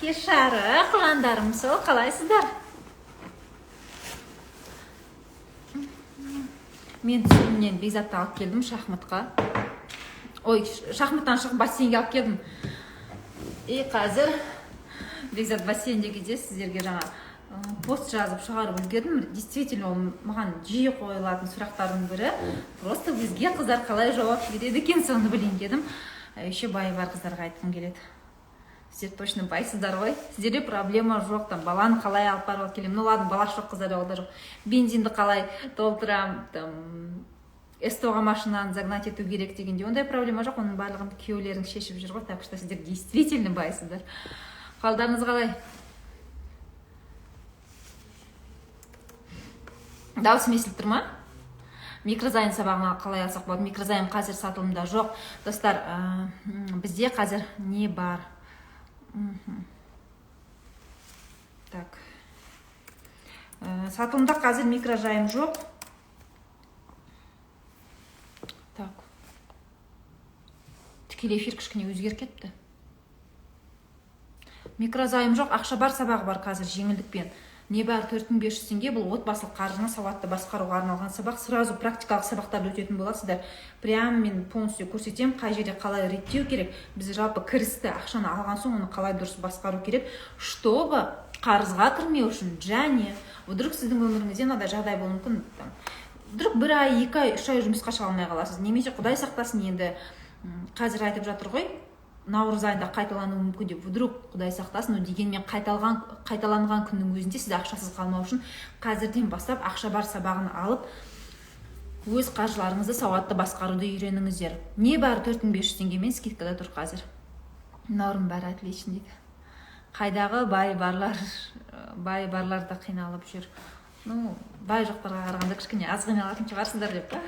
Кеш жарық, ұландарым сол, қалайсыздар? Мен түсімнен Бекзатты алып келдім шахматқа. Ой, шахматтан шығып бассейнге алып келдім. Қазір Бекзат бассейнде кезде сіздерге жаңа пост жазып шығарып үлгердім. Действительно, ол маған жиі қойылатын сұрақтардың бірі. Просто бізге қыздар қалай жауап береді екен, соны білейін дедім. Еще байы бар қыздарға айтқым келеді. Сіздер точно байсыздар ғой. Сіздерде проблема жоқ, там баланы қалай алып барып келемін. Ну ладно, бала жоқ, қыздар олда жоқ. Бензинді қалай толтырам, там СТО-ға машинаны загнать ету керек дегенде ондай проблема жоқ. Оның барлығын күйеулерің шешіп жүр ғой. Так что сіздер действительно байсыздар. Қалдарыңыз қалай? Дауысым естіліп тұр ма? Микрозайм сабағына қалай алсақ болады? Микрозайм қазір сатылымда жоқ. Достар, бізде қазір не бар? Так. Сатылымда қазір микрозайм жоқ. Так. Тікелей эфир кішкене өзгеріп кетті. Микрозайм жоқ, ақша бар сабағы бар қазір жеңілдікпен. Небәрі 4500 теңге, бұл отбасылық қаржыны сауатты басқаруға арналған сабақ. Сразу практикалық сабақтарды өтетін боласыздар. Прям мен полностью көрсетем, қай жерде қалай реттеу керек. Біз жалпы кірісті ақшаны алған соң оны қалай дұрыс басқару керек, чтобы қарызға кірмеу үшін. Және вдруг сіздің өміріңізде мынадай жағдай болуы мүмкін. Вдруг 1 ай, 2 ай, 3 ай жұмысқа шыға алмай қаласыз. Немесе Құдай сақтасын, енді қазір айтып жатыр ғой, наурыз айында қайталануы мүмкін деп. Вдруг Құдай сақтасын, дегенмен қайталанған күннің өзінде сіз ақшасыз қалмау үшін қазірден бастап ақша бар сабағын алып, өз қаржыларыңызды сауатты басқаруды үйреніңіздер. Не бар 4500 теңгемен скидкада тұр қазір. Норм бәрі отлично дейді. Қайдағы бай барлар да қиналып жүр. Ну, бай жоқтарға қарағанда кішкене аз қиналатын шығарсыздар деп па?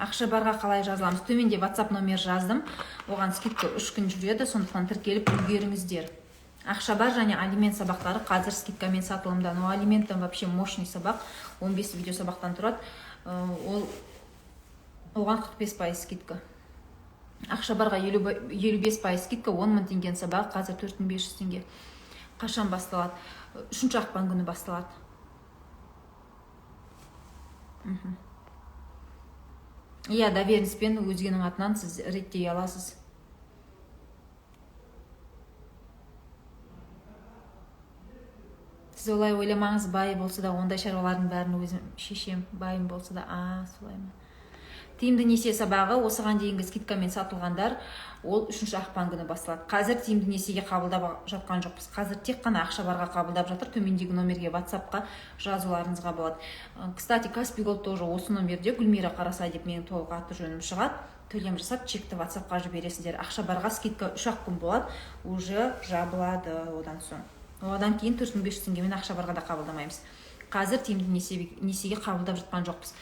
Ақша барға қалай жазыламыз? Төменде WhatsApp номер жаздым. Оған скидка 3 күн жүреді, сондықтан тіркеліп үлгеріңіздер. Ақша бар және алимент сабақтары қазір скидкамен сатылымда. Но алименттен вообще мощный сабақ, 15 видео сабақтан тұрады. Оған 45% скидка. Ақша барға 55% скидка, 10 000 теңген сабақ, қазір 4500 теңге. Қашан басталады? 3 ақпан күні басталады. Иә, доверенспен өзгенің атынан сіз реттей аласыз. Сіз олай ойламаңыз, бай болса да, ондай шаруалардың бәрін өзім шешем, байым болса да, солай ма? Тиімді несие сабағы осыған дейінгі скидкамен сатылғандар, ол 3 ақпан күні басталады. Қазір тиімді несиеге қабылдап жатқан жоқпыз. Қазір тек қана ақша барға қабылдап жатыр. Төмендегі номерге WhatsApp-қа жазуларыңызға болады. Кстати, Каспий Голд тоже осы номерде Гүлмира Қарасай деп менің толық аты жөнім шығады. Төлем жасап, чекті WhatsApp-қа жібересіздер. Ақша барға скидка 3 күн болады, уже жабылады одан соң. Одан кейін 4500 теңгемен ақша барға да қабылдамаймыз. Қазір тиімді несиеге қабылдап жатқан жоқпыз.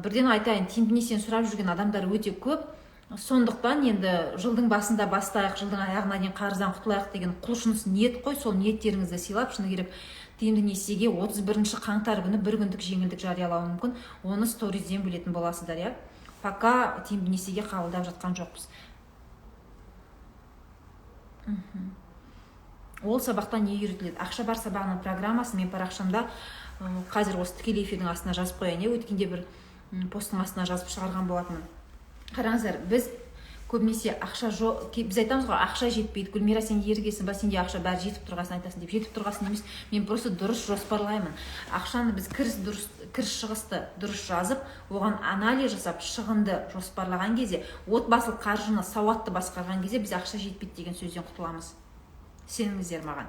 Бірден айтайын, тиімді несиені сұрап жүрген адамдар өте көп. Сондықтан енді жылдың басында бастайық, жылдың аяғына дейін қарыздан құтылайық деген құлшыныс ниет қой, сол ниеттеріңізді сыйлап, шыны керек тиімді несиеге 31 қаңтар күні 1 күндік жеңілдік жариялауы мүмкін. Оны сторизден білетін боласыздар, иә. Пока тиімді несиеге қабылдап жатқан жоқпыз. Ол сабақтан не үйретіледі? Ақша бар сабағының программасы мен парақшамда қазір осы тікелей эфирдің астына жазып қояйын. Өткенде бір посттың астына жазып шығарған болатынмын. Қараңыздар, біз көбінесе ақша жоқ, біз айтамыз ғой, ақша жетпейді. Гүлмира, сен ергесің ба, сенде ақша бәрі жетіп тұрғасын айтасың деп. Жетіп тұрғасын емес, мен просто дұрыс жоспарлаймын. Ақшаны біз кіріс шығысты дұрыс жазып, оған анализ жасап, шығынды жоспарлаған кезде, отбасылық қаржыны сауатты басқарған кезде біз ақша жетпейді деген сөзден құтыламыз. Сеніңіздер маған.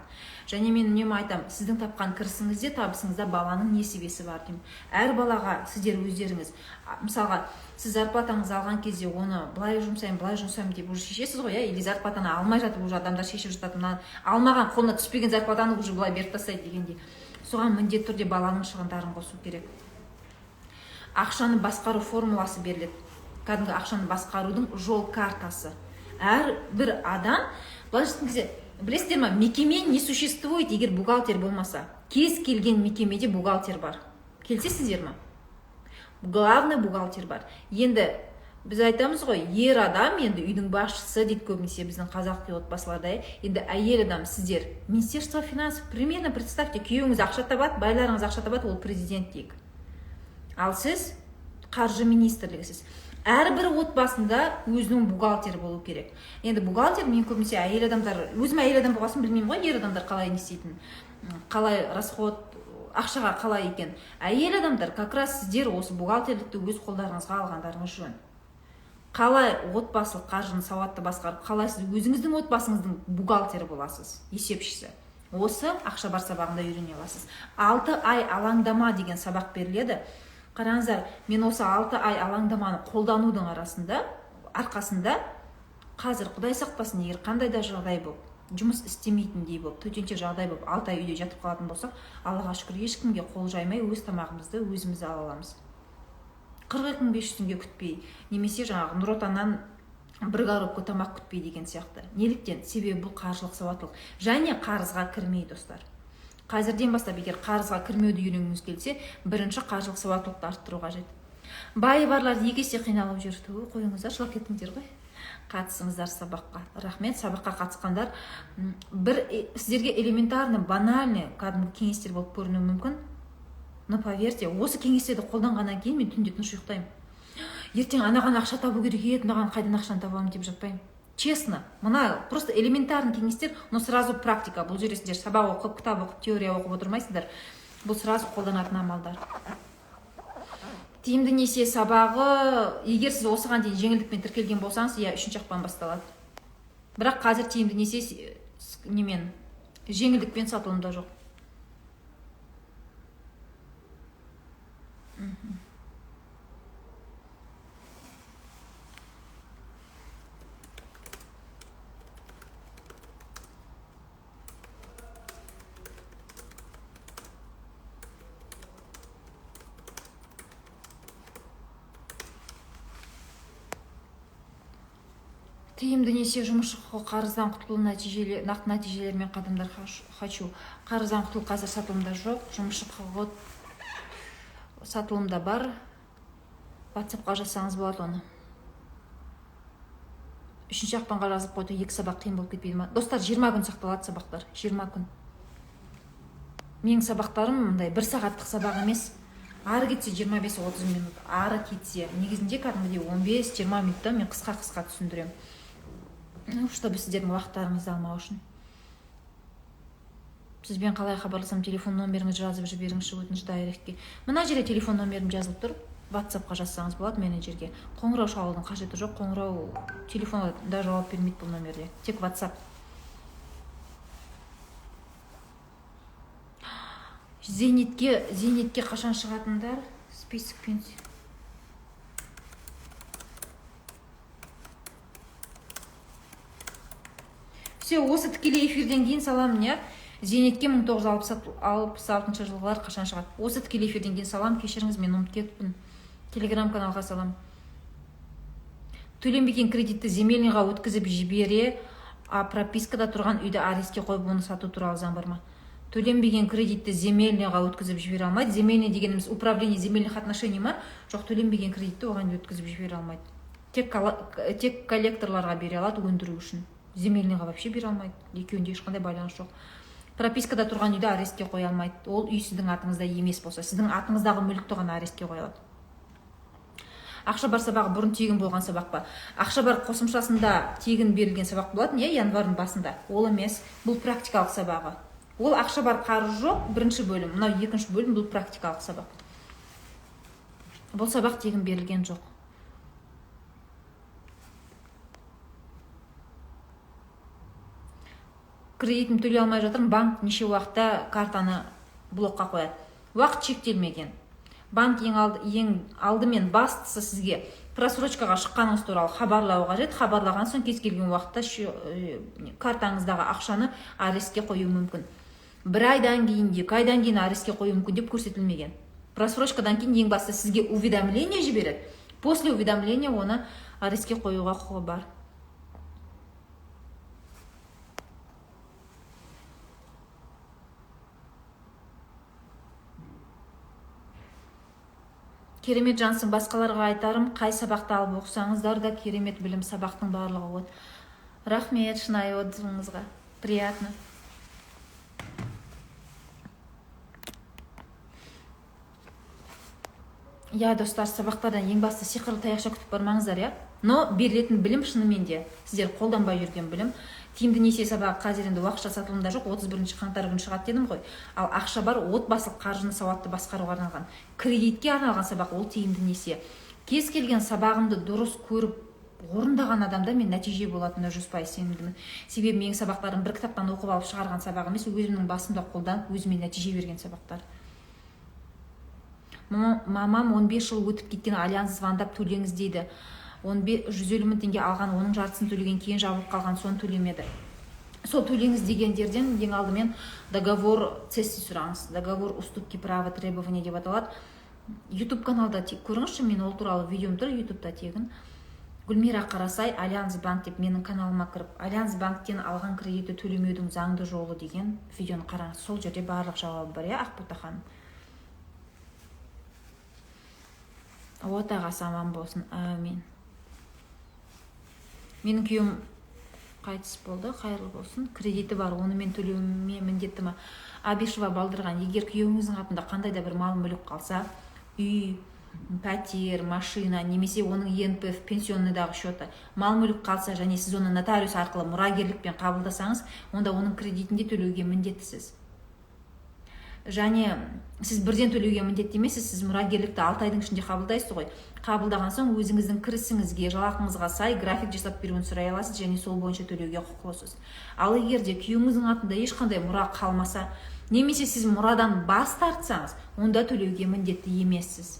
Және мен үнемі айтам, сіздің тапқан кірісіңізде, табысыңызда баланың несібесі бар деймін. Әр балаға сіздер өздеріңіз, мысалға, сіз зарплатаңызды алған кезде оны былай жұмсаймын деп уже шешесіз ғой, или зарплатаны алмай жатып уже адамдар шешіп жатады, алмаған, қолына түспеген зарплатаны уже былай беріп тастайды дегенде. Соған міндетті түрде баланың шығындарын қосу керек. Ақшаны басқару формуласы беріледі. Кәдімгі ақшаны басқарудың жол картасы. Әр бір адам, былай кезде білесіздер ма, мекеме не существует, егер бухгалтер болмаса. Кез келген мекемеде бухгалтер бар. Келісесіздер ма? Главный бухгалтер бар. Енді біз айтамыз ғой, ер адам енді үйдің басшысы дейді көбінесе біздің қазақ отбасыларда. Енді әйел адам сіздер Министерство финансов, примерно представьте, күйеуіңіз ақша табады, байларыңыз ақша табады, ол президент дейік. Ал сіз қаржы министрлігісіз. Әрбір отбасында өзінің бухгалтері болу керек. Енді бухгалтер, мен көбінесе әйел адамдар, өзім әйел адам болғасын білмеймін ғой, ер адамдар қалай не істейтінін, қалай расход, ақшаға қалай екен. Әйел адамдар, как раз сіздер осы бухгалтерлікті өз қолдарыңызға алғандарыңыз жөн. Қалай отбасылық қаржыны сауатты басқарып, қалай сіз өзіңіздің отбасыңыздың бухгалтері боласыз, есепшісі. Осы ақша бар сабағында үйрене аласыз. 6 ай алаңдама деген сабақ беріледі. Қараңыздар, мен осы 6 ай алаңдаманы қолданудың арқасында қазір Құдай сақтасын, егер қандай да жағдай болып, жұмыс істемейтіндей болып, төтенше жағдай болып 6 ай үйде жатып қалатын болсақ, Аллаға шүкір, ешкімге қол жаймай өз тамағымызды өзіміз ала аламыз. 40-500 теңге күтпей, немесе жаңағы Нұр Отаннан 1 коробка тамақ күтпей деген сияқты. Неліктен? Себебі бұл қаржылық сауаттылық және қарызға кірмей, достар. Қазірден бастап, егер қарызға кірмеуді үйренгіңіз келсе, бірінші қаржылық сауаттылықты арттыру қажет. Байы барлар 2 есе қиналып жүрді. Қойыңыздар, жылап кеттіңдер ғой. Қатысыңыздар сабаққа. Рахмет, сабаққа қатысқандар. Сіздерге элементарный, банальный кәдімгі кеңестер болып көрінуі мүмкін. Но поверьте, осы кеңестерді қолданғаннан кейін мен түнде тыныш ұйықтаймын. Ертең анаған ақша табу керек еді, мынаған қайдан ақшаны табамын деп жатпаймын. Честно, мына просто элементарный кеңестер, но сразу практика. Бұл жерде сіздер сабақ оқып, кітап оқып, теория оқып отырмайсыздар. Бұл сразу қолданатын амалдар. Тиімді несие сабағы, егер сіз осыған дейін жеңілдікпен тіркелген болсаңыз, 3-ші ақпан басталады. Бірақ қазір тиімді несие немен жеңілдікпен сатылымда жоқ. Тиімді несие жұмысшы құқығы, қарыздан құтылу нақты нәтижелер мен қадамдар хочу. Қарыздан құтылу қазір сатылымда жоқ, жұмысшы құқығы сатылымда бар. WhatsApp-қа жазсаңыз болады оны. 3-ші ақпанға жазып қойды, 2 сабақ қиын болып кетпейді ма? Достар, 20 күн сақталады сабақтар, 20 күн. Менің сабақтарым мындай 1 сағаттық сабақ емес. Ары кетсе 25-30 минут, ары кетсе. Негізінде кәдімгідей 15-20 минутта мен қысқа түсіндірем. Чтобы сіздердің уақыттарыңызды алмау үшін. Сізбен қалай хабарласам, телефон номеріңізді жазып жіберіңізші өтініш дайректке. Мына жерде телефон номерім жазылып тұр. WhatsApp-қа жазсаңыз болады менеджерге. Қоңырау шалудың қажеті жоқ. Қоңырау телефонда жауап бермейді бұл номерде. Тек WhatsApp. Зейнетке қашан шығатындар? Список пенсия. Все, осы тікелей эфирден кейін салам, не? Зейнетке 1966 жылғылар қашан шығады? Осы тікелей эфирден кейін салам, кешіріңіз, мен ұмытып кетіппін. Телеграм-каналға салам. Төленбеген кредитті земельныйға өткізіп жібере, а пропискада тұрған үйді арестке қойып оны сату туралы заң бар ма? Төленбеген кредитті земельныйға өткізіп жібере алмайды. Земельный дегеніміз управление земельных отношений ма? Жоқ, төленбеген кредитті оған өткізіп жібере алмайды. Тек коллекторларға бере алады өндіру үшін. Земельныйға вообще бере алмайды. Екеуінде ешқандай байланыс жоқ. Пропискада тұрған үйді арестке қоя алмайды. Ол үй сіздің атыңызда емес болса, сіздің атыңыздағы мүлікті ғана арестке қойылады. Ақша бар сабағы бұрын тегін болған сабақ па? Ақша бар қосымшасында тегін берілген сабақ болатын, январдың басында. Ол емес, бұл практикалық сабағы. Ол ақша бар қарыз жоқ, бірінші бөлім, мынау екінші бөлім, бұл практикалық сабақ. Бұл сабақ тегін берілген жоқ. Кредитім төлей алмай жатырмын, банк неше уақытта картаны блокқа қояды. Уақыт шектелмеген. Банк ең алдымен бастысы сізге просрочкаға шыққаныңыз туралы хабарлау қажет. Хабарлаған соң кез келген уақытта картаңыздағы ақшаны арестке қою мүмкін. 1 айдан кейін, 2 айдан кейін арестке қою мүмкін деп көрсетілмеген. Просрочкадан кейін ең басты сізге уведомление жібереді. После уведомления оны арестке қоюға құқығы бар. Керемет Жансың. Басқаларға айтарым, қай сабақты алып оқысаңыздар да керемет білім, сабақтың барлығы от. Рахмет шынайы отзывыңызға. Приятно. Достар, сабақтардан ең басты сиқырлы таяқша күтіп бармаңыздар, Но берілетін білім шынымен де сіздер қолданбай жүрген білім. Тиімді несие сабағы қазір енді уақытша сатылымда жоқ, 31 қаңтар күні шығады дедім ғой. Ал ақша бар отбасылық қаржыны сауатты басқаруға арналған, кредитке арналған сабақ, ол тиімді несие. Кез келген сабағымды дұрыс көріп орындаған адамда мен нәтиже болатынына 100% сенімдімін. Себебі менің сабақтарым бір кітаптан оқып алып шығарған сабақ емес, өзімнің басымда қолданып өзіме нәтиже берген сабақтар. Мамам 15 жыл өтіп кеткен, Альянс звондап төлеңіз дейді. 150 мың теңге алған, оның жартысын төлеген, кейін жабылып қалған, соны төлемеді. Сол төлеңіз дегендерден ең алдымен договор цессии сұраңыз. Договор уступки права требования деп аталады. YouTube каналда көріңізші, мен ол туралы видеом тұр YouTube'да тегін. Гүлмира Қарасай, Альянс банк деп менің каналыма кіріп, Альянс банктен алған кредитті төлемеудің заңды жолы деген видеоны қараңыз. Сол жерде барлық жауабы бар, Ақбота ханым. Отағасы аман болсын, әмин. Менің күйеуім қайтыс болды, қайырлы болсын. Кредиті бар, оны мен төлеуіме міндетті ме? Абишева Балдырған, егер күйеуіңіздің атында қандай да бір мал мүлік қалса, үй, пәтер, машина, немесе оның ЕНПФ пенсионныйдағы счеты, мал мүлік қалса, және сіз оны нотариус арқылы мұрагерлікпен қабылдасаңыз, онда оның кредитінде төлеуге міндеттісіз. Және сіз бірден төлеуге міндетті емессіз, сіз мұрагерлікті 6 айдың ішінде қабылдайсыз ғой. Қабылдаған соң өзіңіздің кірісіңізге, жалақыңызға сай график жасап беруін сұрай аласыз, және сол бойынша төлеуге құқылысыз. Ал егер де күйеуіңіздің атында ешқандай мұра қалмаса, немесе сіз мұрадан бас тартсаңыз, онда төлеуге міндетті емессіз.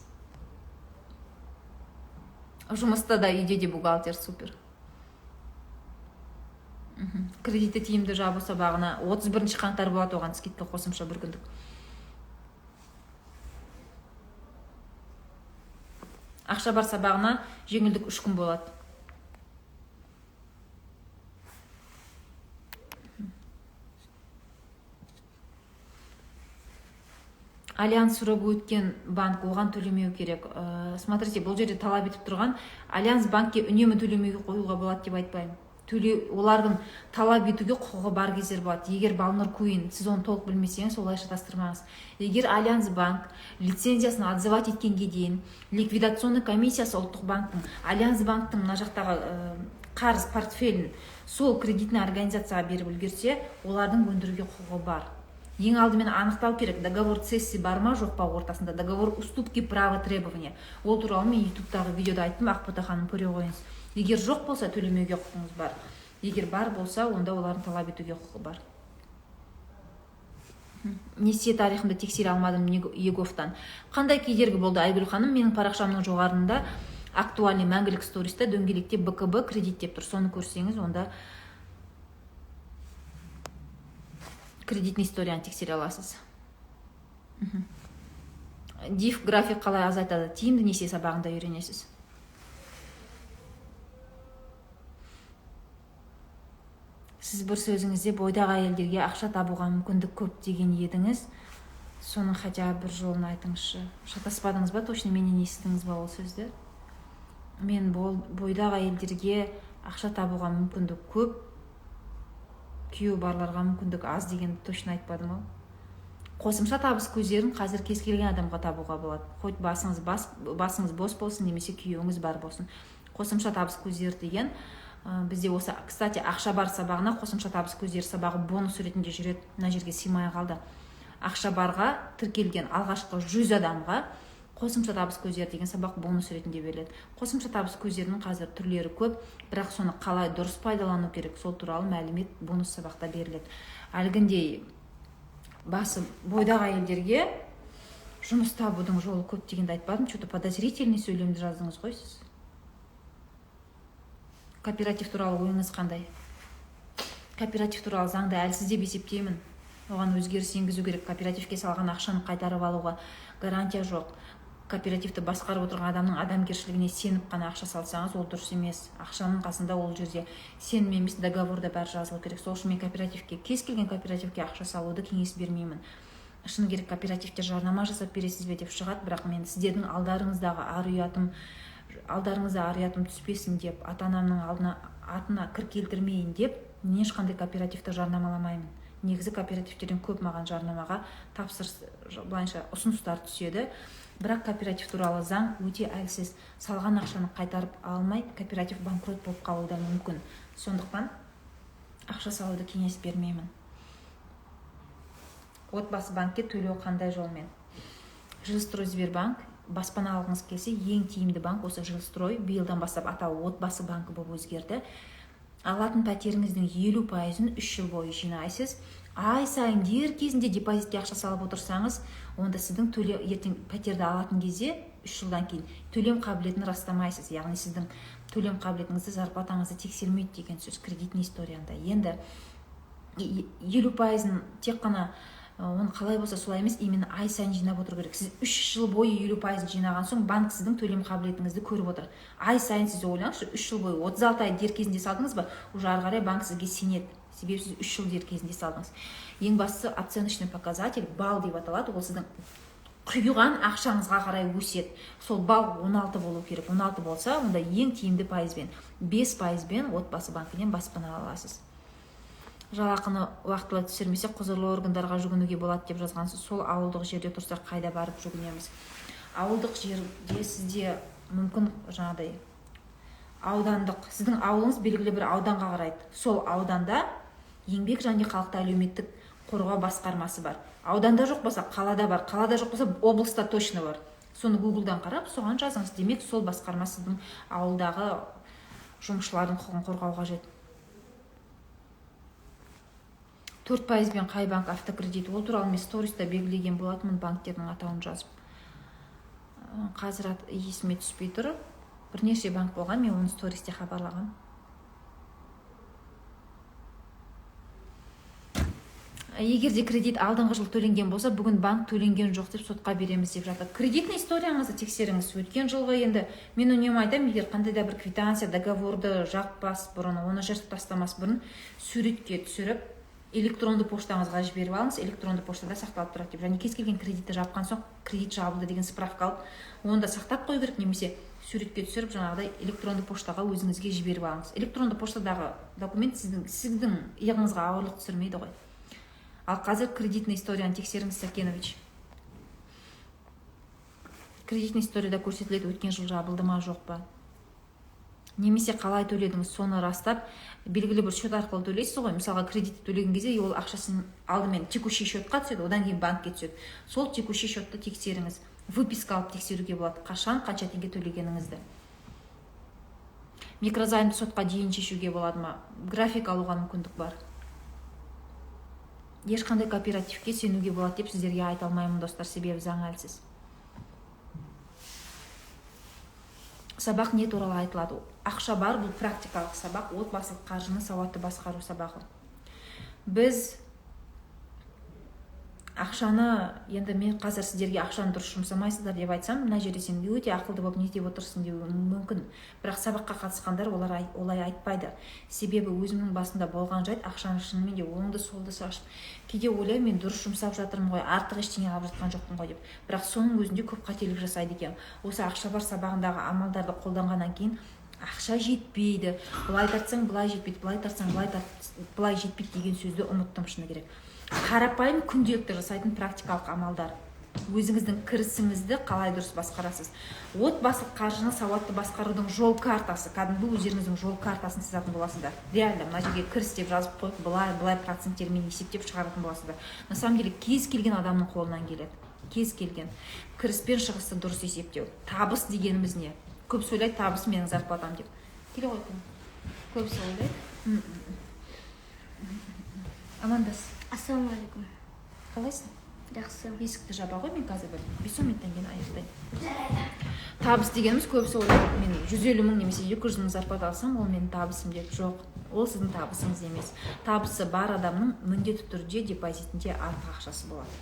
Жұмыста да, үйде де бухгалтер, супер. Кредитті тиімді жабу сабағына 31 қаңтар болады, оған скидка қосымша бір күндік. Ақша бар сабағына жеңілдік 3 күн болады. Альянс сұрап өткен банк, оған төлемеу керек. Смотрите, бұл жерде талап етіп тұрған, Альянс банкке үнемі төлемеуге қоюға болады деп айтпаймын. Олардың талап етуге құқығы бар кездер болады. Егер Балнұр Куин, сіз оны толық білмесеңіз, олай шатастырмаңыз. Егер Альянс банк лицензиясын отзывать еткенге дейін, ликвидационный комиссиясы ұлттық банктың, Альянс банктың мына жақтағы қарыз портфелін сол кредитный организацияға беріп үлгерсе, олардың өндіруге құқығы бар. Ең алдымен анықтау керек, договор цессии бар ма, жоқ па ортасында, договор уступки права требования. Ол туралы мен YouTube'дағы видеода айттым, Ақбота ханым көре қойыңыз. Егер жоқ болса, төлемеуге құқыңыз бар. Егер бар болса, онда олардың талап етуге құқы бар. Несие тарихымды тексере алмадым Еговтан. Қандай кедергі болды, Айгүл ханым? Менің парақшамның жоғарында актуальный мәңгілік сториста дөңгелекте БКБ кредит деп тұр. Соны көрсеңіз, онда кредитный историяны тексере аласыз. Диф график қалай азайтады? Тиімді несие сабағында үйренесіз. Сіз бір сөзіңізде бойдағы әйелдерге ақша табуға мүмкіндік көп деген едіңіз. Соның хотя бір жолын айтыңызшы. Шатаспадыңыз ба? Точно менен естідіңіз ба ол сөзді? Мен бойдағы әйелдерге ақша табуға мүмкіндік көп, күйеу барларға мүмкіндік аз дегенді точно айтпадым ау. Қосымша табыс көздерін қазір кез келген адамға табуға болады. Хоть басыңыз бос болсын, немесе күйеуіңіз бар болсын. Қосымша табыс көздері деген бізде осы, кстати, ақша бар сабағына қосымша табыс көздері сабағы бонус ретінде жүреді. Мына жерге сыймай қалды. Ақша барға тіркелген алғашқы 100 адамға қосымша табыс көздері деген сабақ бонус ретінде беріледі. Қосымша табыс көздерінің қазір түрлері көп, бірақ соны қалай дұрыс пайдалану керек, сол туралы мәлімет бонус сабақта беріледі. Әлгіндей басы бойдағы әйелдерге жұмыс табудың жолы көп дегенді айтпадым, что-то подозрительный сөйлемді жаздыңыз ғой сіз. Кооператив туралы ойыңыз қандай? Кооператив туралы заңды әлсіз деп есептеймін. Оған өзгеріс енгізу керек. Кооперативке салған ақшаны қайтарып алуға гарантия жоқ. Кооперативті басқарып отырған адамның адамгершілігіне сеніп қана ақша салсаңыз, ол дұрыс емес. Ақшаның қасында ол жерде сенім емес, договорда бәрі жазылу керек. Сол үшін мен кооперативке, кез келген кооперативке ақша салуды кеңес бермеймін. шыны керек кооперативте жарнама жасап бересіз бе деп шығады, бірақ мен сіздердің алдарыңызда ар ұятым түспесін деп, ата-анамның атына кір келтірмейін деп ешқандай кооперативті жарнамаламаймын. Негізі кооперативтерден көп маған жарнамаға тапсырыс былайша ұсыныстар түседі, бірақ кооператив туралы заң өте әлсіз. Салған ақшаны қайтарып алмай, кооператив банкрот болып қалуы да мүмкін. Сондықтан ақша салуды кеңес бермеймін. Отбасы банкке төлеу қандай жолмен? Жилстройсбербанк, баспана алғыңыз келсе, ең тиімді банк осы Жилстрой. Биылдан бастап атауы отбасы банкі болып өзгерді. Алатын пәтеріңіздің 50%-ін 3 жыл бойы жинайсыз. Ай сайын дер кезінде депозитке ақша салып отырсаңыз, онда сіздің ертең пәтерді алатын кезде 3 жылдан кейін төлем қабілетін растамайсыз. Яғни сіздің төлем қабілетіңізді, зарплатаңызды тексермейді деген сөз кредитный историяда. Енді 50%-ын тек қана оны қалай болса солай емес, именно ай сайын жинап отыру керек. Сіз 3 жыл бойы 50%-ын жинаған соң банк сіздің төлем қабілетіңізді көріп отыр. Ай сайын сіз ойлаңызшы, 3 жыл бойы 36 ай дер кезінде салдыңыз ба, уже ары қарай банк сізге сенеді. Себебі сіз 3 жыл дер кезінде салдыңыз. Ең бастысы оценочный показатель, балл деп аталады. Ол сіздің құйған ақшаңызға қарай өседі. Сол балл 16 болу керек. 16 болса, онда ең тиімді пайызбен, 5%-бен отбасы банкінен баспана аласыз. Жалақыны уақытылы түсірмесе, құзырлы органдарға жүгінуге болады деп жазғансыз. Сол ауылдық жерде тұрса қайда барып жүгінеміз? Ауылдық жерде сізде мүмкін жаңағыдай аудандық, сіздің ауылыңыз белгілі бір ауданға қарайды. Сол ауданда еңбек және халықты әлеуметтік қорғау басқармасы бар. Ауданда жоқ болса, қалада бар. Қалада жоқ болса, облыста точно бар. Соны Google-дан қарап, соған жазыңыз. Демек, сол басқарма сіздің ауылдағы жұмысшылардың құқығын қорғауға қажет. 4%-бен қай банк автокредит? Ол туралы мен сториста белгілеген болатынмын, банктердің атауын жазып. Қазір есіме түспей тұр. Бірнеше банк болған, мен оны стористе хабарлаған. Егер де кредит алдыңғы жыл төленген болса, бүгін банк төленген жоқ деп сотқа береміз деп жатыр. Кредитный историяңызды тексеріңіз. Өткен жылғы енді мен үнемі айтамын, егер қандай да бір квитанция, договорды жақпас бұрын, оны жыртып тастамас бұрын суретке түсіріп, электронды поштаңызға жіберіп алыңыз. Электронды поштада сақталып тұрады деп. Және кез келген кредитті жапқан соң кредит жабылды деген справка алып, оны да сақтап қою керек, немесе суретке түсіріп жаңағыдай электронды поштаға өзіңізге жіберіп алыңыз. Электронды поштадағы документ сіздің иығыңызға ауырлық түсірмейді ғой. Ал қазір кредитный историяны тексеріңіз, Сакенович. Кредитный историяда көрсетіледі, өткен жыл жабылды ма, жоқ па. Немесе қалай төледіңіз, соны растап, белгілі бір счет арқылы төлейсіз ғой. Мысалға, кредитті төлеген кезде ол ақшасын алдымен текущий счетқа түседі, одан кейін банкке түседі. Сол текущий счетты тексеріңіз. Выписка алып тексеруге болады, қашан, қанша теңге төлегеніңізді. Микрозаймды сотқа дейін шешуге болады ма? График алуға мүмкіндік бар. Ешқандай кооперативке сенуге болады деп сіздерге айта алмаймын, достар, себебі заң әлсіз. Сабақ не туралы айтылады? Ақша бар, бұл практикалық сабақ, отбасылық қаржыны сауатты басқару сабағы. Біз ақшаны, енді мен қазір сіздерге ақшаны дұрыс жұмсамайсыздар деп айтсам, мына жерде сен өте ақылды болып не деп отырсың деуі мүмкін. Бірақ сабаққа қатысқандар олай айтпайды. Себебі өзімнің басында болған жайт, ақшаны шынымен де оңды солды шашып. Кейде ойлаймын, мен дұрыс жұмсап жатырмын ғой, артық ештеңе алып жатқан жоқпын ғой деп. Бірақ соның өзінде көп қателік жасайды екен. Осы ақша бар сабағындағы амалдарды қолданғаннан кейін ақша жетпейді. Былай тартсаң, былай жетпейді, былай тартсаң, былай жетпейді деген сөзді ұмыттым, шыны керек. Қарапайым күнделікті жасайтын практикалық амалдар. Өзіңіздің кірісіңізді қалай дұрыс басқарасыз. Отбасылық қаржыны сауатты басқарудың жол картасы. Кәдімгі өздеріңіздің жол картасын сызатын боласыздар. Реально, мына жерге кіріс деп жазып қойып, былай проценттермен есептеп шығаратын боласыздар. На самом деле, кез келген адамның қолынан келеді. Кез келген. Кіріс пен шығысты дұрыс есептеу. Табыс дегеніміз не? Көп сөйлейді, табыс менің зарплатам деп. Келе қойдым. Көп сөйлейді. Амандас. Ассалаумағалейкум. Қалайсың? Жақсы. Есікті жаба ғой, мен қазір 5 минуттан кейін аяқтаймын. Табыс дегеніміз көбісі ойлайды, мен 150 мың немесе 200 мың зарплата алсам, ол менің табысым деп. Жоқ, ол сіздің табысыңыз емес. Табысы бар адамның міндетті түрде депозитінде артық ақшасы болады.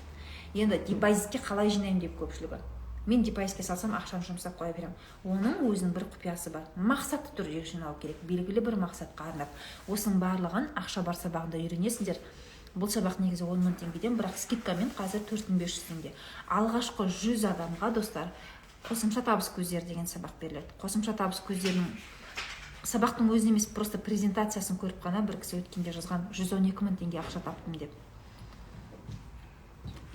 Енді депозитке қалай жинаймын деп көпшілігі. Мен депозитке салсам, ақшаны жұмсап қоя беремін. Оның өзінің бір құпиясы бар. Мақсатты түрде жинау керек. Белгілі бір мақсатқа арнап. Осының барлығын ақша бар сабағында үйренесіңдер. Бұл сабақ негізі 10 000 теңгеден, бірақ скидкамен қазір 4500 теңге. Алғашқы 100 адамға, достар, қосымша табыс көздері деген сабақ беріледі. Қосымша табыс көздерінің сабақтың өзін емес, просто презентациясын көріп қана бір кісі өткенде жазған 112 000 теңге ақша таптым деп.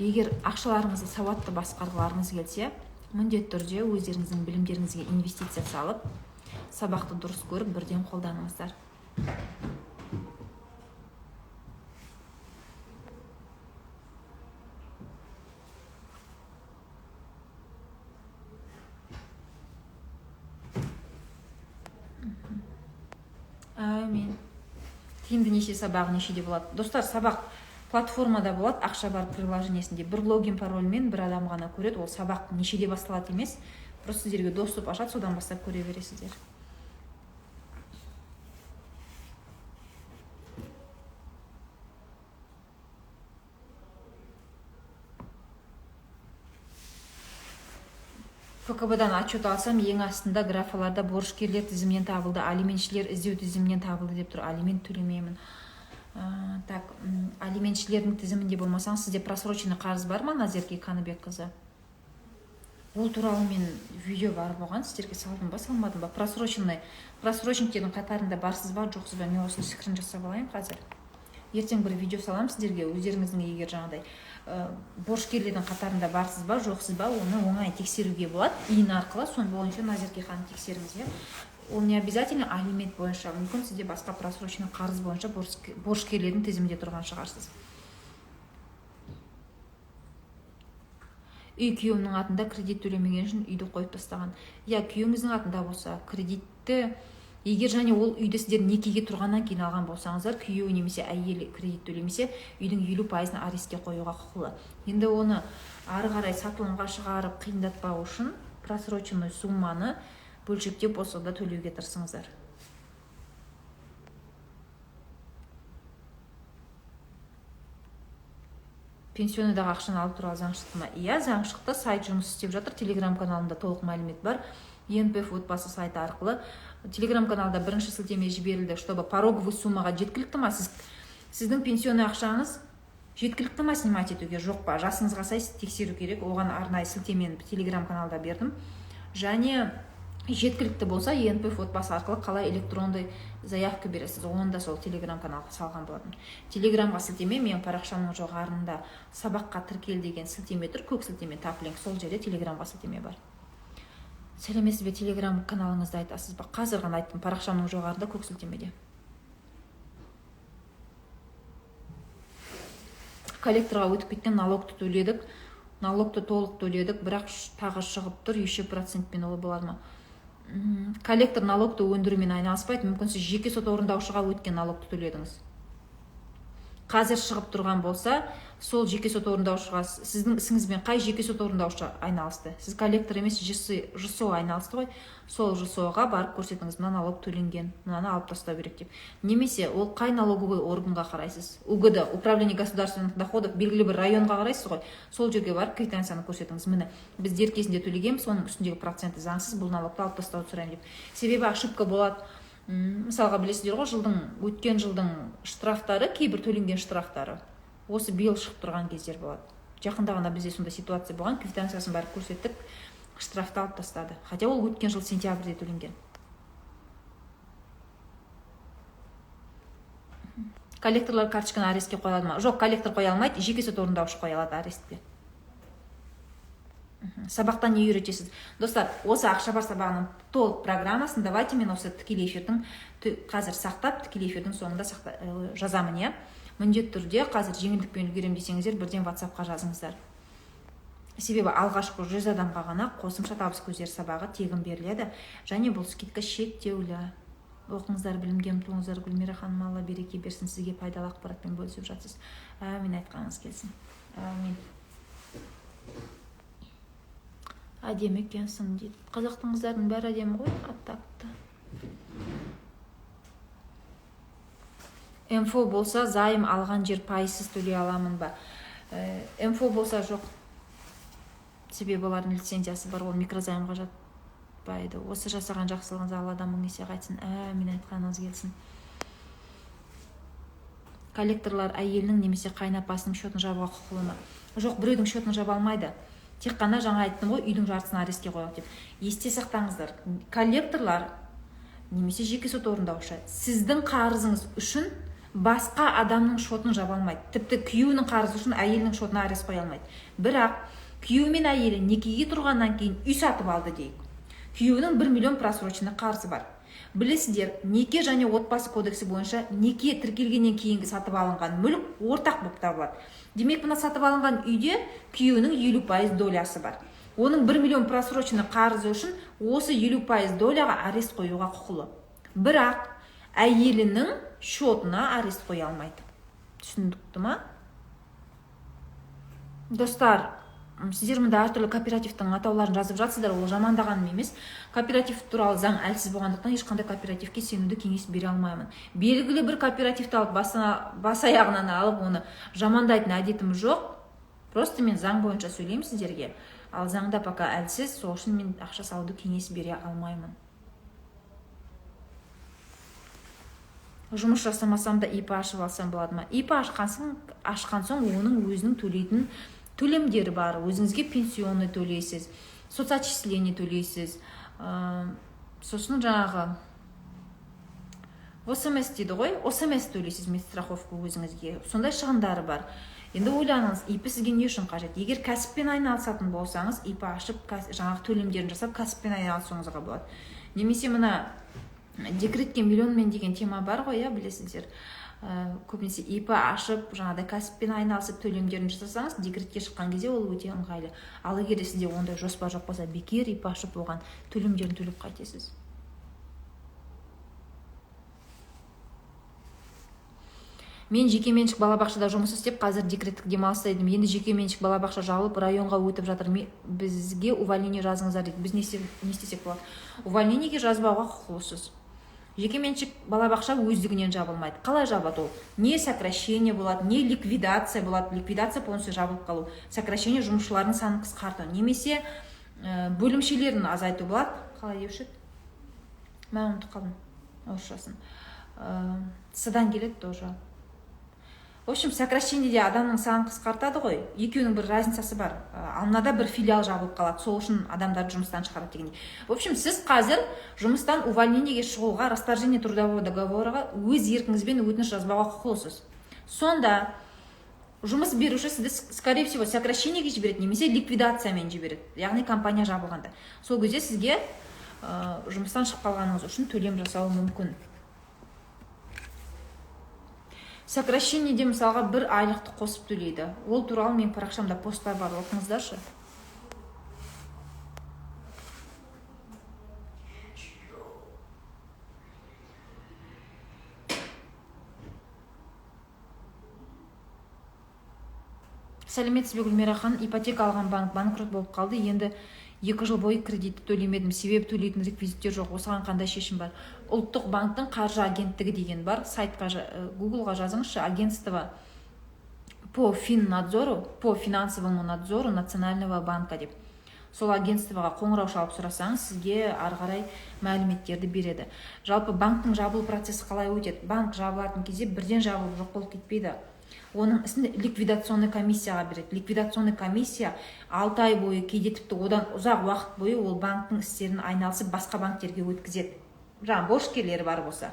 Егер ақшаларыңызды сауатты басқарғыларыңыз келсе, міндетті түрде өздеріңіздің білімдеріңізге инвестиция салып, сабақты дұрыс көріп, бірден қолданыңыздар. Әмин. Тиімді неше сабағы нешеде болады? Достар, сабақ платформада болады, ақша бар приложениесінде. Бір логин парольмен бір адам ғана көреді. Ол сабақ нешеде басталады емес, просто сіздерге доступ ашады, содан бастап көре бересіздер. ФКБ-дан отчет алсам, ең астында графаларда борышкерлер тізімінен табылды, алиментшілер іздеу тізімінен табылды деп тұр. Алимент төлемеймін. Так, алиментшілердің тізімінде болмасаң, сізде просроченный қарыз бар ма, Назерке Қаныбек қызы? Ол туралы мен видео бар болған, сіздерге салдым ба, салмадым ба? Просроченниктердің қатарында барсыз ба, жоқсыз ба? Мен осыны скрин жасап алайын қазір. Ертең бір видео салам сіздерге, өздеріңіздің егер жаңағыдай борышкерлердің қатарында барсыз ба, жоқсыз ба, оны оңай тексеруге болады. Иін арқылы, соны бойынша Назерке ханым тексеріңіз. Ол не обязательно алимент бойынша, мүмкін сізде басқа просроченный қарыз бойынша борышкерлердің тізімінде тұрған шығарсыз. Үй күйеуімнің атында кредит төлемеген үшін үйді қойып тастаған. Я күйеуіңіздің атында болса, кредитті, егер және ол үйді сіздер некеге тұрғаннан кейін алған болсаңыздар, күйеуі немесе әйелі кредит төлемесе, үйдің 50%-ны арестке қоюға құқылы. Енді оны ары қарай сатылымға шығарып қиындатпау үшін просроченный сумманы бөлшектеп болса да төлеуге тырысыңыздар. Пенсионныдағы ақшаны алып туралы заң шықты ма? Иә, заң шықты, сайт жұмыс істеп жатыр, телеграм-каналында толық мәлімет бар. ЕНПФ отбасы сайты арқылы телеграм-каналда бірінші сілтеме жіберілді, чтобы пороговый суммаға жеткілікті ма? Сіздің пенсионный ақшаңыз жеткілікті ма снимать етуге, жоқ па? Жасыңызға сай тексеру керек. Оған арнайы сілтемені телеграм-каналда бердім. Және жеткілікті болса, ЕНПФ отбасы арқылы қалай электронды заявка бересіз, оны да сол телеграм-каналға салған болатын. Телеграмға сілтеме, мен парақшамның жоғарында сабаққа тіркел деген сілтеме тұр, көк сілтеме таплинг, сол жерде телеграмға сілтеме бар. Сәлеметсіз бе, телеграм каналыңызды айтасыз ба? Қазір ғана айттым, парақшамның жоғарында көк сілтемеде. Коллекторға өтіп кеткен налогты төледік, налогты толық төледік, бірақ тағы шығып тұр, еще процентпен олы болады ма? Коллектор налогты өндірумен айналыспайды, мүмкін сіз жеке сот орындаушыға өткен налогты төледіңіз. Қазір шығып тұрған болса, сол жеке сот орындаушыға, сіздің ісіңізбен қай жеке сот орындаушы айналысты? Сіз коллектор емес, ЖСО айналысты ғой, сол ЖСО-ға барып көрсетіңіз, мына налог төленген, мынаны алып тастау керек деп. Немесе ол қай налоговый органға қарайсыз? УГД, Управление государственных доходов, белгілі бір районға қарайсыз ғой, сол жерге барып квитанцияны көрсетіңіз. Міне, біз дер кезінде төлегенбіз, соның үстіндегі проценті заңсыз, бұл налогты алып тастауды сұраймын деп. Себебі ошибка болады. Мысалға білесіздер ғой, өткен жылдың штрафтары, кейбір төленген штрафтары осы биыл шығып тұрған кездер болады. Жақында ғана бізде сондай ситуация болған, квитанциясын барып көрсеттік, штрафты алып тастады. Хотя ол өткен жыл сентябрьде төленген. Коллекторлар карточканы арестке қоя алады ма? Жоқ, коллектор қоя алмайды, жеке сот орындаушы қоя алады арестке. Сабақтан не үйретесіз? Достар, осы ақша бар сабағының толық программасын давайте мен осы тікелей эфирдің қазір сақтап, тікелей эфирдің соңында жазамын, иә? Міндетті түрде қазір жеңілдікпен үлгерем десеңіздер, бірден WhatsApp-қа жазыңыздар. Себебі алғашқы 100 адамға ғана қосымша табыс көздері сабағы тегін беріледі, және бұл скидка шектеулі. Оқыңыздар, білімге ұмтылыңыздар. Гүлмира ханым, Алла береке берсін, сізге пайдалы ақпаратпен бөлісіп жатсыз. Әмин, айтқаныңыз келсін. Әмин. Әдемі екенсің дейді. Қазақтың қыздардың бәрі әдемі ғой, аттақты. МФО болса, зайым алған жер пайсыз төлей аламын ба? МФО болса жоқ. Себебі олардың лицензиясы бар, ол микрозаймға жатпайды. Осы жасаған жақсылығыңыз Алладан мың есе қайтсын. Әмин, айтқаныңыз келсін. коллекторлар әйелінің немесе қайынапасының счетін жабуға құқылы ма? Жоқ, біреудің счетін жаба алмайды. Тек қана жаңа айттым ғой, үйдің жартысын арестке қояды деп. Есте сақтаңыздар, коллекторлар немесе жеке сот орындаушы сіздің қарызыңыз үшін басқа адамның счетін жаба алмайды. Тіпті күйеуінің қарызы үшін әйелінің счетына арест қоя алмайды. Бірақ күйеуі мен әйелі некеге тұрғаннан кейін үй сатып алды дейік. Күйеуінің 1 миллион просроченный қарызы бар. Білесіздер, неке және отбасы кодексі бойынша неке тіркелгеннен кейінгі сатып алынған мүлік ортақ болып табылады. Демек, мына сатып алынған үйде күйеуінің 50% долясы бар. Оның 1 миллион просроченный қарызы үшін осы 50% доляға арест қоюға құқылы. Бірақ әйелінің счетына арест қоя алмайды. Түсіндікті ма? Достар, сіздер мұнда әртүрлі кооперативтің атауларын жазып жатсыздар, ол жамандағаным емес. Кооператив туралы заң әлсіз болғандықтан ешқандай кооперативке сенуді кеңес бере алмаймын. Белгілі бір кооперативті алып бас аяғынан алып оны жамандайтын әдетім жоқ. Просто мен заң бойынша сөйлеймін сіздерге. Ал заңда пока әлсіз, сол үшін мен ақша салуды кеңес бере алмаймын. Жұмыс жасамасам да ИП ашып алсам болады ма? ИП ашқан соң оның өзінің төлейтін төлемдері бар. Өзіңізге пенсионный төлейсіз, соцотчисление төлейсіз, сосын жаңағы ОСМС дейді ғой, ОСМС төлейсіз, медстраховка өзіңізге. Сондай шығындары бар. Енді ойланыңыз, ИП сізге не үшін қажет? Егер кәсіппен айналысатын болсаңыз, ИП ашып, жаңағы төлемдерін жасап, кәсіппен айналысуыңызға болады. Немесе мына декретке миллионмен деген тема бар ғой, білесіздер. Көбінесе ИП ашып, жаңағыдай кәсіппен айналысып төлемдерін жасасаңыз, декретке шыққан кезде ол өте ыңғайлы. Ал егер сізде ондай жоспар жоқ болса, бекер ИП ашып оған төлемдерін төлеп қайтесіз. Мен жекеменшік балабақшада жұмыс істеп, қазір декреттік демалыста едім. Енді жекеменшік балабақша жабылып, районға өтіп жатыр. Бізге увольнение жазыңыздар дейді. Біз не істесек болады? Увольнениеге жазбауға құқылысыз. Жекеменшік балабақша өздігінен жабылмайды. Қалай жабылады ол? Не сокращение болады, не ликвидация болады. Ликвидация полностью жабылып қалу. Сокращение жұмысшылардың санын қысқарту. Немесе бөлімшелерін азайту болады. Қалай деуші? Мен ұмытып қалдым. Орысшасын. Содан келеді тоже. В общем, сокращениеде адамның санын қысқартады ғой. Екеуінің бір разницасы бар. Алмада бір филиал жабылып қалады. Сол үшін адамдарды жұмыстан шығарады дегендей. В общем, сіз қазір жұмыстан увольнениеге шығуға, расторжение трудового договорға өз еркіңізбен өтініш жазбауға құқылысыз. Сонда жұмыс беруші сізді, скорее всего, сокращениеге жібереді, немесе ликвидациямен жібереді. Яғни компания жабылғанда. Сол кезде сізге жұмыстан шығып қалғаныңыз үшін төлем жасауы мүмкін. Сокращениеде мысалға бір айлықты қосып төлейді. Ол туралы мен парақшамда посттар бар, оқыңыздаршы. Сәлеметсіз бе, Гүлмира ханым, ипотека алған банкрот болып қалды. Енді 2 жыл бойы кредитті төлемедім. Себебі төлейтін реквизиттер жоқ. Осыған қандай шешім бар? Ұлттық банктың қаржы агенттігі деген бар. Сайтқа, Googleға жазыңызшы, агентство по финнадзору, по финансовому надзору Национального банка деп. Сол агентствоға қоңырау шалып сұрасаңыз, сізге ары қарай мәліметтерді береді. Жалпы банктың жабылу процесі қалай өтеді? Банк жабылатын кезде бірден жабылып жоқ болып кетпейді. Оның ісін ликвидационный комиссияға береді. Ликвидационный комиссия 6 ай бойы, кейде тіпті одан ұзақ уақыт бойы ол банктың істерін айналысып басқа банктерге өткізеді. Жаңа борышкерлері бар болса.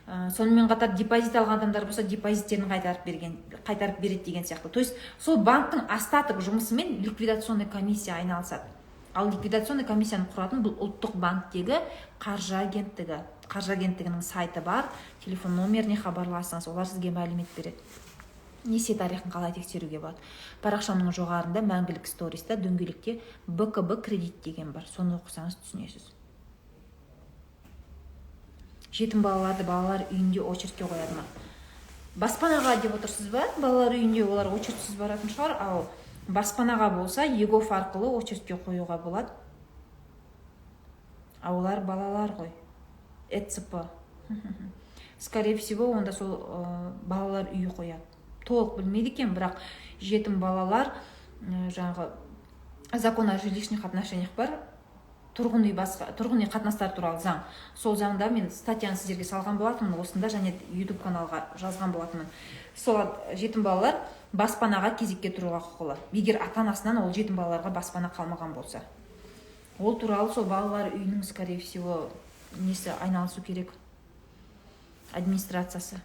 Сонымен қатар депозит алған адамдар болса, депозиттерін қайтарып береді деген сияқты. То есть сол банктың остаток жұмысымен ликвидационный комиссия айналысады. Ал ликвидационный комиссияны құратын бұл ұлттық банктегі қаржы агенттігі. Қаржы агенттігінің сайты бар, телефон номеріне хабарласыңыз, олар сізге мәлімет береді. Несие тарихын қалай тексеруге болады? Парақшамның жоғарында мәңгілік сториста дөңгелекте БКБ кредит деген бар. Соны оқысаңыз түсінесіз. Жетім балаларды балалар үйінде очередке қояды ма? Баспанаға деп отырсыз ба? Балалар үйінде олар очередсіз баратын шығар, ал баспанаға болса ЕГОФ арқылы очередке қоюға болады. А олар балалар ғой. ЭЦП. Скорее всего, онда сол балалар үйі қояды. Толық білмейді екен, бірақ жетім балалар, жаңағы закон о жилищных отношениях бар, тұрғын үй қатынастары туралы заң. Сол заңда мен статьяны сіздерге салған болатынмын, осында және YouTube каналға жазған болатынмын. Сол жетім балалар баспанаға кезекке тұруға құқылы. Егер ата-анасынан ол жетім балаларға баспана қалмаған болса. Ол туралы сол балалар үйінің, скорее всего, несі айналысу керек, администрациясы.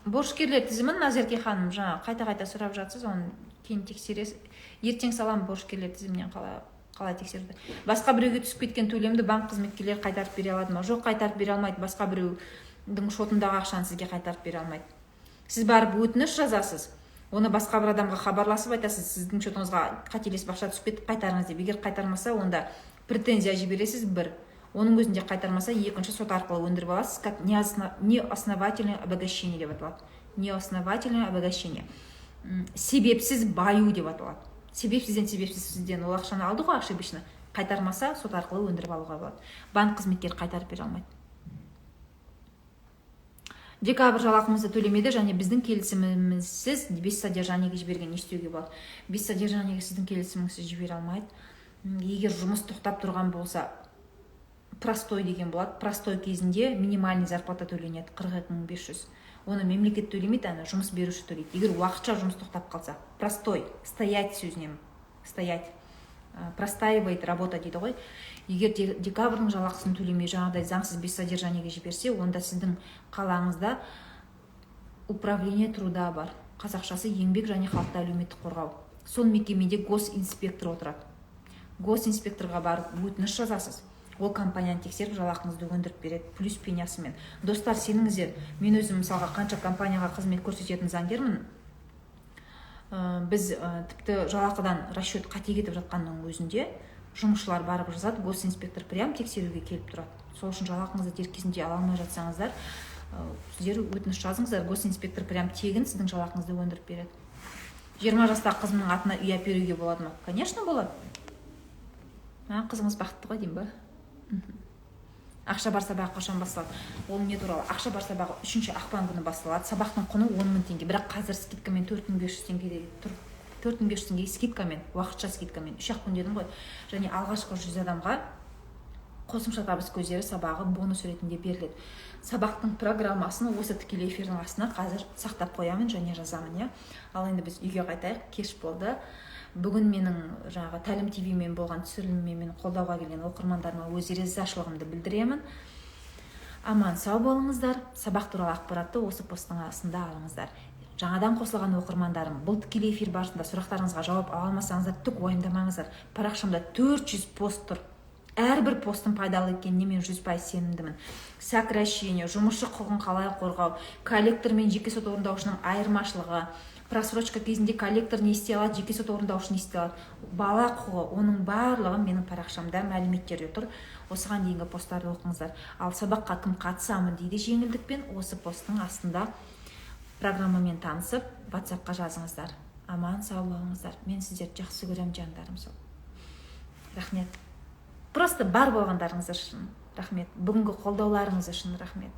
Борышкерлер тізімін Назерке ханым жаңа қайта сұрап жатсыз, оны кейін тексересіз. Ертең салам борышкерлер тізімінен қалай тексеруді. Басқа біреуге түсіп кеткен төлемді банк қызметкерлері қайтарып бере алады ма? Жоқ, қайтарып бере алмайды. Басқа біреудің шотындағы ақшаны сізге қайтарып бере алмайды. Сіз барып өтініш жазасыз. Оны басқа бір адамға хабарласып айтасыз, сіздің шотыңызға қателесіп ақша түсіп кетіп қайтарыңыз деп. Егер қайтармаса, онда претензия жібересіз бір. Оның өзінде қайтармаса, екінші сот арқылы өндіріп аласыз, как неосновательное обогащение деп аталады. Неосновательное обогащение. Себепсіз баю деп аталады. Себепсізден ол ақшаны алды ғой, ошибочно. Қайтармаса, сот арқылы өндіріп алуға болады. Банк қызметкері қайтарып бере алмайды. Декабрь жалақымызды төлемеді және біздің келісімімізсіз без содержаниеге жіберген, не істеуге болады? Без содержаниеге сіздің келісіміңізсіз жібере алмайды. Егер жұмыс тоқтап тұрған болса, простой деген болады. Простой кезінде минимальный зарплата төленеді 42 500. Оны мемлекет төлемейді, ана жұмыс беруші төлейді. Егер уақытша жұмыс тоқтап қалса, простой, стоять сөзінен, стоять, простаивает работа дейді ғой. Егер декабрьдің жалақысын төлемей жаңағыдай заңсыз без содержаниеге жіберсе, онда сіздің қалаңызда управление труда бар. Қазақшасы еңбек және халықты әлеуметтік қорғау. Сол мекемеде госинспектор отырады. Госинспекторға барып өтініш жазасыз. Ол компанияны тексеріп жалақыңызды өндіріп береді, плюс пенясымен. Достар, сеніңіздер, мен өзім мысалға қанша компанияға қызмет көрсететін заңгермін, біз тіпті жалақыдан расчет қате кетіп жатқанның өзінде жұмысшылар барып жазады, госинспектор прям тексеруге келіп тұрады. Сол үшін жалақыңызды дер кезінде ала алмай жатсаңыздар, сіздер өтініш жазыңыздар, госинспектор прям тегін сіздің жалақыңызды өндіріп береді. 20 жастағы қызымның атына үй әперуге болады ма? Конечно, болады. Қызыңыз бақытты ғой деймін ба? Ақша бар сабағы қашан басталады? Ол не туралы? Ақша бар сабағы 3 ақпан күні басталады. Сабақтың құны 10 000 теңге. Бірақ қазір скидкамен 4500 теңге тұр. 4500 теңге скидкамен, уақытша скидкамен 3 күн дедім ғой. Және алғашқы 100 адамға қосымша табыс көздері сабағы бонус ретінде беріледі. Сабақтың программасын осы тікелей эфирдің астына қазір сақтап қоямын және жазамын, Ал енді біз үйге қайтайық, кеш болды. Бүгін менің жаңағы Тәлім ТВ-мен болған түсіріліммен мені қолдауға келген оқырмандарыма өз ризашылығымды білдіремін. Аман сау болыңыздар. Сабақ туралы ақпаратты осы посттың астында алыңыздар. Жаңадан қосылған оқырмандарым, бұл тікелей эфир барысында сұрақтарыңызға жауап ала алмасаңыздар, түк уайымдамаңыздар. Парақшамда 400 пост тұр. Әрбір постың пайдалы екеніне мен 100% сенімдімін. Сокращение, жұмысшы құқығын қалай қорғау, коллектор мен жеке сот орындаушының айырмашылығы, просрочка кезінде коллектор не істей алады, жеке сот орындаушы не істей алады, бала құқығы, оның барлығы менің парақшамда мәліметтерде тұр. Осыған дейінгі посттарды оқыңыздар. Ал сабаққа кім қатысамын дейді жеңілдікпен, осы посттың астында программамен танысып, WhatsApp-қа жазыңыздар. Аман сау болыңыздар. Мен сіздерді жақсы көремін, жандарым сол. Рахмет. Просто бар болғандарыңыз үшін рахмет. Бүгінгі қолдауларыңыз үшін рахмет.